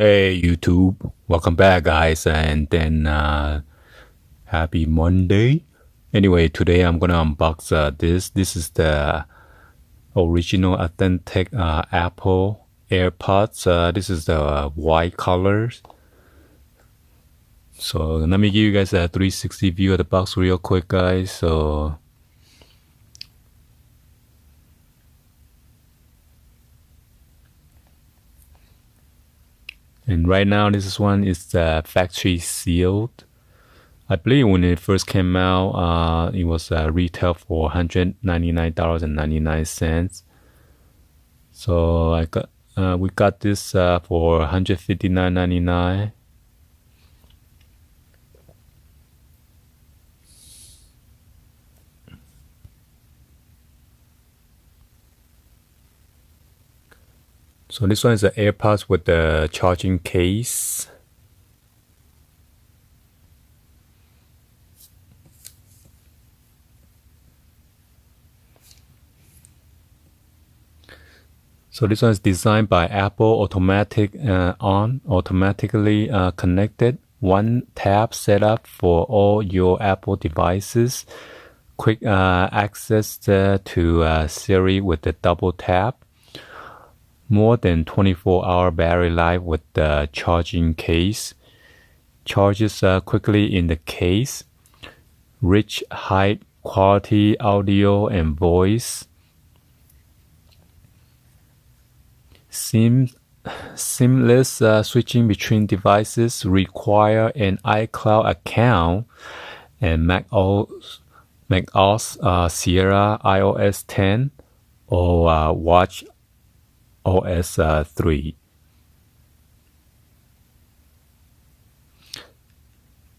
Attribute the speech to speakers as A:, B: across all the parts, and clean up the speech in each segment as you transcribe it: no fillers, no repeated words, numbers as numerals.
A: Hey YouTube, welcome back guys, and then happy Monday. Anyway, today I'm gonna unbox this. This is the original authentic Apple AirPods. This is the white colors. So let me give you guys a 360 view of the box real quick, guys. And right now this one is factory sealed. I believe when it first came out, it was retail for $199.99. So we got this for $159.99. So this one is the AirPods with the charging case. So this one is designed by Apple, automatically connected, one tap setup for all your Apple devices, quick access to Siri with the double tap, more than 24-hour battery life with the charging case, charges quickly in the case, rich high quality audio and voice, seamless switching between devices, require an iCloud account, and macOS Sierra iOS 10 or Watch OS 3.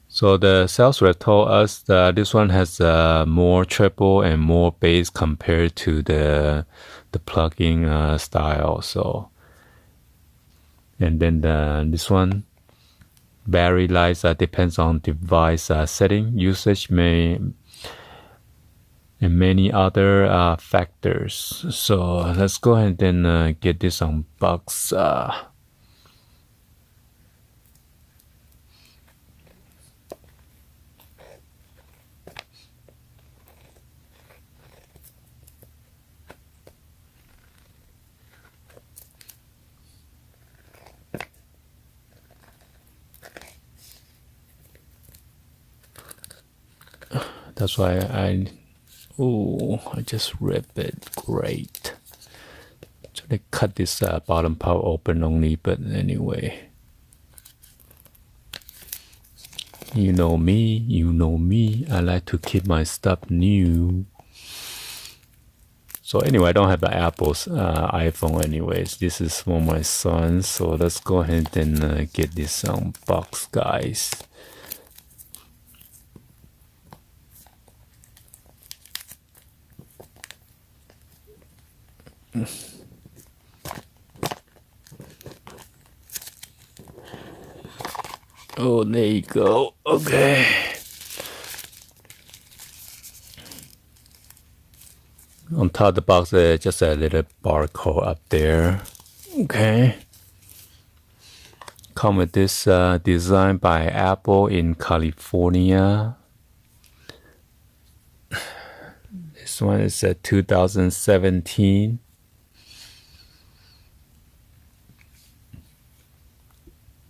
A: So the sales rep told us that this one has more treble and more bass compared to the plug-in style. So, and then this one battery life depends on device setting, usage, and many other factors. So let's go ahead and get this unboxed. That's why I just ripped it. Great. So they cut this bottom part open only, but anyway. You know me. I like to keep my stuff new. So anyway, I don't have the Apple's iPhone anyways. This is for my son. So let's go ahead and get this unboxed, guys. Oh, there you go. Okay. On top of the box, just a little barcode up there. Okay. Come with this design by Apple in California. This one is 2017.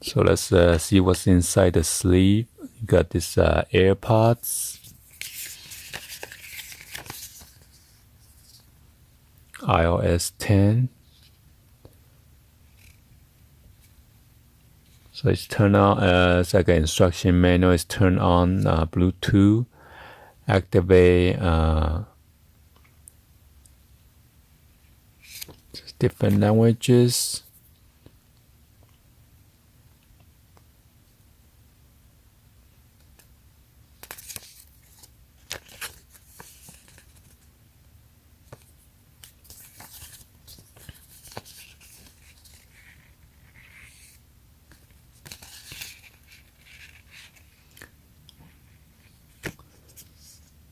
A: So let's see what's inside the sleeve. You got this AirPods, iOS 10. So it's turned on, it's like an instruction manual. It's turned on Bluetooth, activate different languages.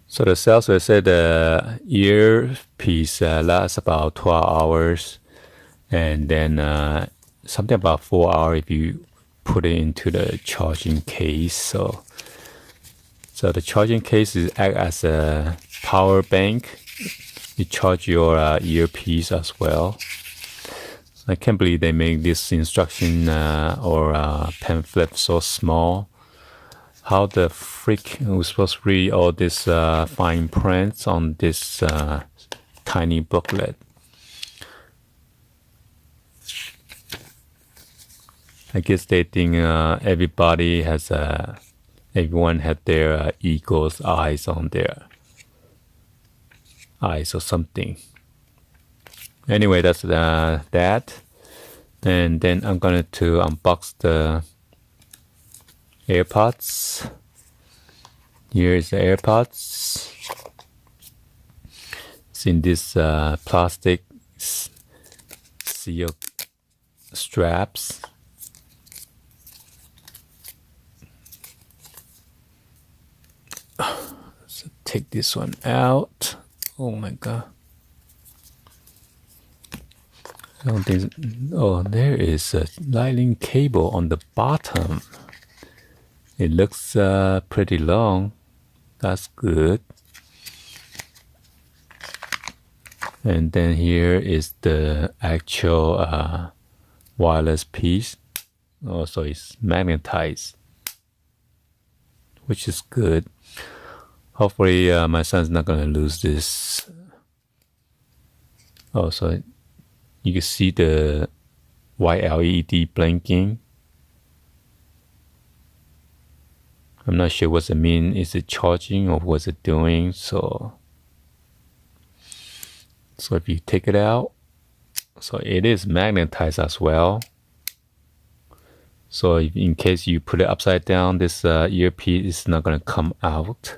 A: So the sales rep said the earpiece lasts about 12 hours, and then something about 4 hours if you put it into the charging case. So the charging case is act as a power bank. You charge your earpiece as well. I can't believe they make this instruction or pamphlet so small. How the freak we're supposed to read all this fine prints on this tiny booklet? I guess they think everybody has everyone had their eagle's eyes on their eyes or something. Anyway, that's that. And then I'm going to unbox the AirPods. Here is the AirPods. It's in this plastic seal straps. So take this one out. Oh my god. I don't think. Oh, there is a lightning cable on the bottom. It looks pretty long. That's good. And then here is the actual wireless piece. Also, it's magnetized, which is good. Hopefully, my son's not gonna lose this. Oh, so you can see the white LED blinking. I'm not sure what it means. Is it charging or what's it doing? So if you take it out, so it is magnetized as well. So if, in case you put it upside down, this earpiece is not going to come out.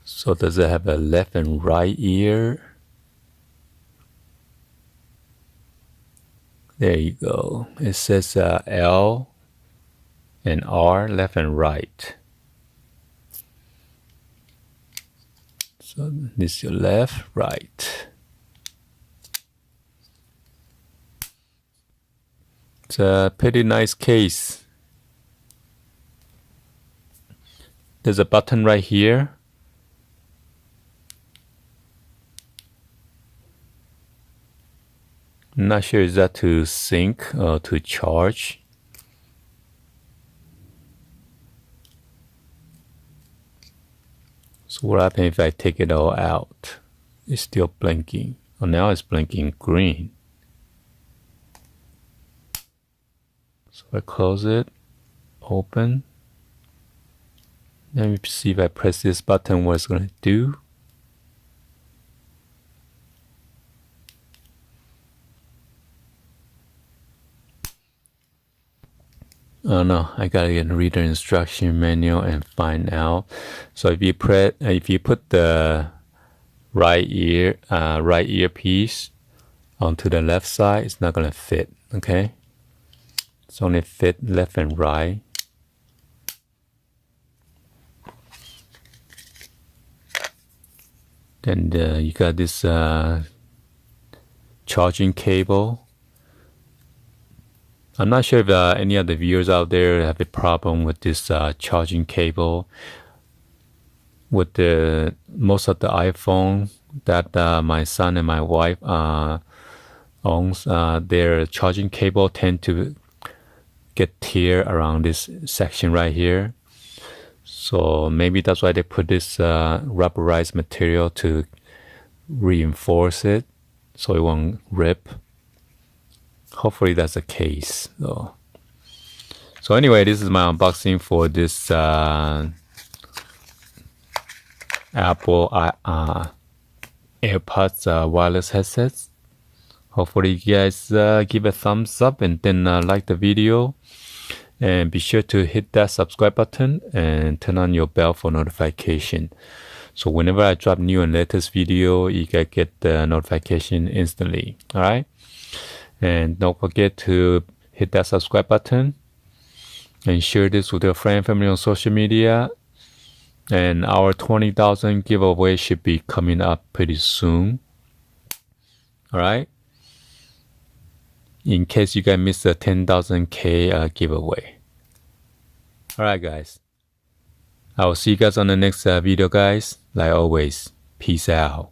A: So does it have a left and right ear? There you go. It says L and R, left and right. So this is your left, right. It's a pretty nice case. There's a button right here. I'm not sure is that to sync or to charge. So what happens if I take it all out? It's still blinking. Oh, now it's blinking green. So I close it, open. Let me see if I press this button what it's going to do. Oh no, I gotta read the instruction manual and find out. So if you put the right earpiece onto the left side, it's not gonna fit. Okay, it's only fit left and right. Then you got this charging cable. I'm not sure if any of the viewers out there have a problem with this charging cable. With most of the iPhone that my son and my wife owns, their charging cable tend to get tear around this section right here. So maybe that's why they put this rubberized material to reinforce it so it won't rip. Hopefully that's the case though. So anyway, this is my unboxing for this Apple AirPods wireless headsets. Hopefully you guys give a thumbs up and then like the video. And be sure to hit that subscribe button and turn on your bell for notification. So whenever I drop new and latest video, you can get the notification instantly. Alright? And don't forget to hit that subscribe button and share this with your friend and family on social media. And our 20,000 giveaway should be coming up pretty soon. Alright? In case you guys missed the 10,000K giveaway. Alright, guys. I will see you guys on the next video, guys. Like always, peace out.